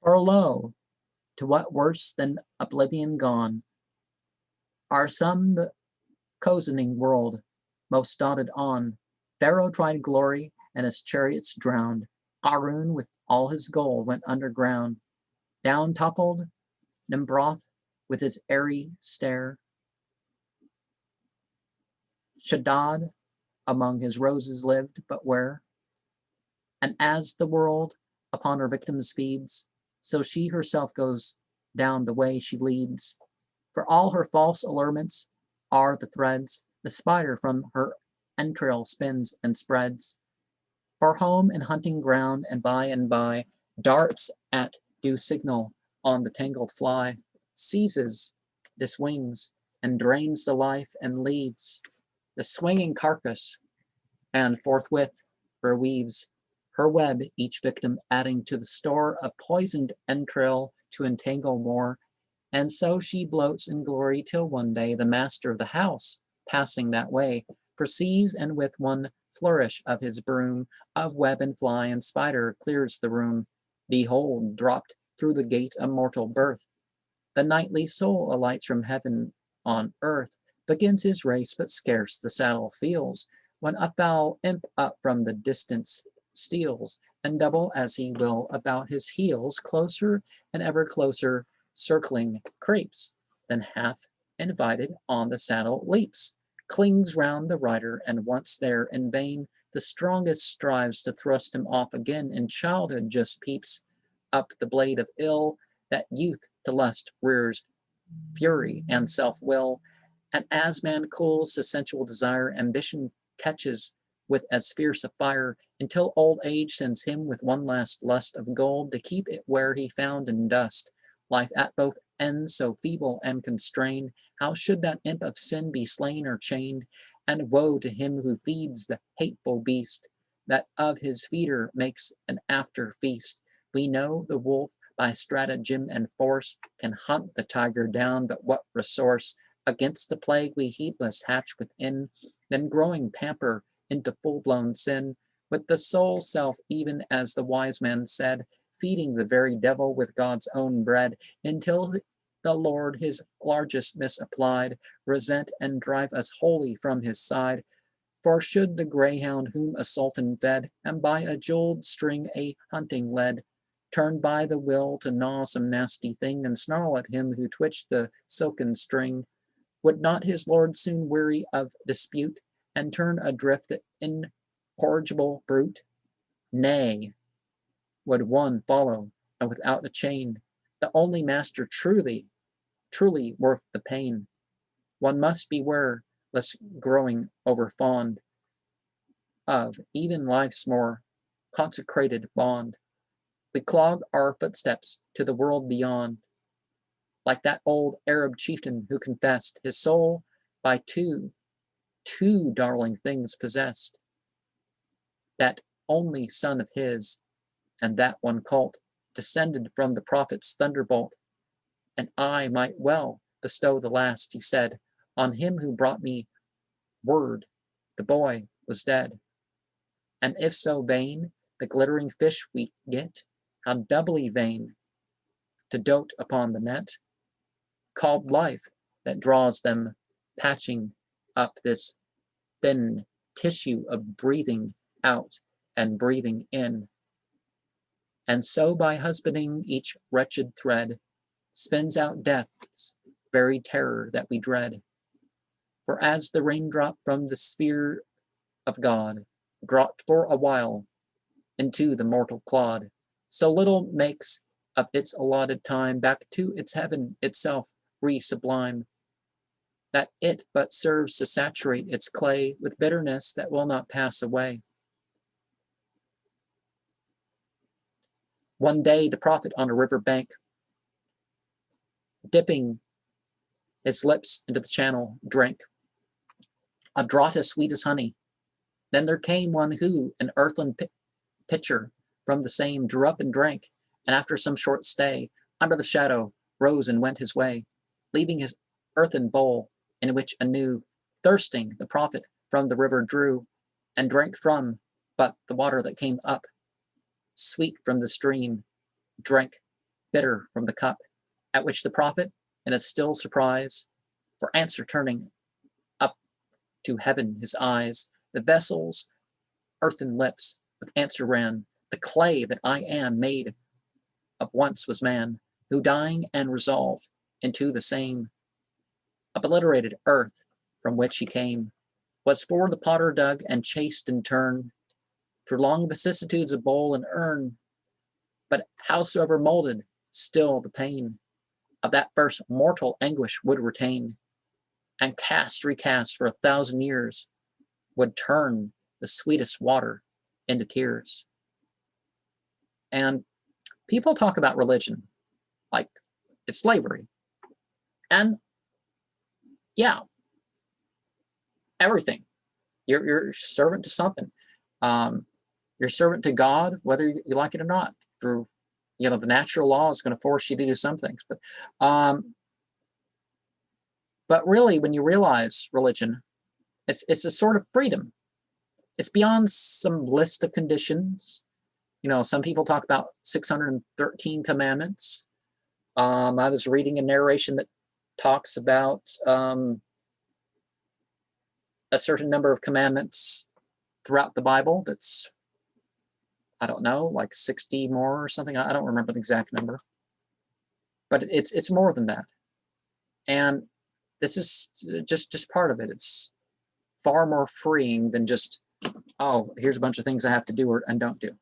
For lo, to what worse than oblivion gone are some the cozening world most dotted on. Pharaoh tried glory, and his chariots drowned. Qarun with all his gold went underground. Down toppled Nimbroth with his airy stare. Shaddad among his roses lived, but where? And as the world upon her victims feeds, so she herself goes down the way she leads. For all her false allurements are the threads the spider from her entrail spins and spreads. For home and hunting ground, and by darts at due signal on the tangled fly, seizes this wings and drains the life and leaves the swinging carcass, and forthwith reweaves her web, each victim adding to the store of poisoned entrail to entangle more. And so she bloats in glory till one day the master of the house, passing that way, perceives, and with one flourish of his broom of web and fly and spider clears the room. Behold, dropped through the gate of mortal birth, the knightly soul alights from heaven on earth, begins his race, but scarce the saddle feels, when a foul imp up from the distance steals, and double as he will about his heels, closer and ever closer circling creeps, then half invited on the saddle leaps, clings round the rider, and once there in vain the strongest strives to thrust him off again. In childhood just peeps up the blade of ill that youth to lust rears fury and self-will, and as man cools to sensual desire, ambition catches with as fierce a fire, until old age sends him with one last lust of gold to keep it where he found in dust. Life at both ends so feeble and constrained, how should that imp of sin be slain or chained? And woe to him who feeds the hateful beast, that of his feeder makes an after feast. We know the wolf by stratagem and force can hunt the tiger down, but what resource against the plague we heedless hatch within, then growing pamper into full-blown sin, with the soul self, even as the wise man said, feeding the very devil with God's own bread, until the Lord his largest misapplied resent and drive us wholly from his side. For should the greyhound whom a sultan fed, and by a jeweled string a hunting led, turn by the will to gnaw some nasty thing, and snarl at him who twitched the silken string, would not his lord soon weary of dispute, and turn adrift the incorrigible brute? Nay, would one follow, and without a chain, the only master truly, truly worth the pain. One must beware lest growing over fond of even life's more consecrated bond, we clog our footsteps to the world beyond, like that old Arab chieftain who confessed his soul by two darling things possessed, that only son of his, and that one colt, descended from the prophet's thunderbolt. And I might well bestow the last, he said, on him who brought me word the boy was dead. And if so vain the glittering fish we get, how doubly vain to dote upon the net, called life, that draws them patching up this thin tissue of breathing out and breathing in. And so by husbanding each wretched thread, spins out death's very terror that we dread. For as the raindrop from the sphere of God dropped for a while into the mortal clod, so little makes of its allotted time back to its heaven itself re-sublime, that it but serves to saturate its clay with bitterness that will not pass away. One day the prophet on a river bank, dipping his lips into the channel, drank a draught as sweet as honey. Then there came one who, an earthen pitcher from the same, drew up and drank, and after some short stay, under the shadow, rose and went his way, leaving his earthen bowl, in which anew, thirsting, the prophet from the river drew, and drank from, but the water that came up, sweet from the stream, drank bitter from the cup, at which the prophet, in a still surprise, for answer turning up to heaven his eyes, the vessel's earthen lips with answer ran, the clay that I am made of once was man, who dying and resolved into the same obliterated earth from which he came, was for the potter dug and chased in turn through long vicissitudes of bowl and urn. But howsoever molded, still the pain of that first mortal anguish would retain, and recast for 1,000 years, would turn the sweetest water into tears. And people talk about religion like it's slavery. And yeah, everything. You're servant to something. You're servant to God, whether you like it or not. Through, the natural law is going to force you to do some things. But really, when you realize religion, it's a sort of freedom. It's beyond some list of conditions. Some people talk about 613 commandments. I was reading a narration that talks about a certain number of commandments throughout the Bible. That's, I don't know, like 60 more or something. I don't remember the exact number, but it's more than that. And this is just part of it. It's far more freeing than just, oh, here's a bunch of things I have to do and don't do.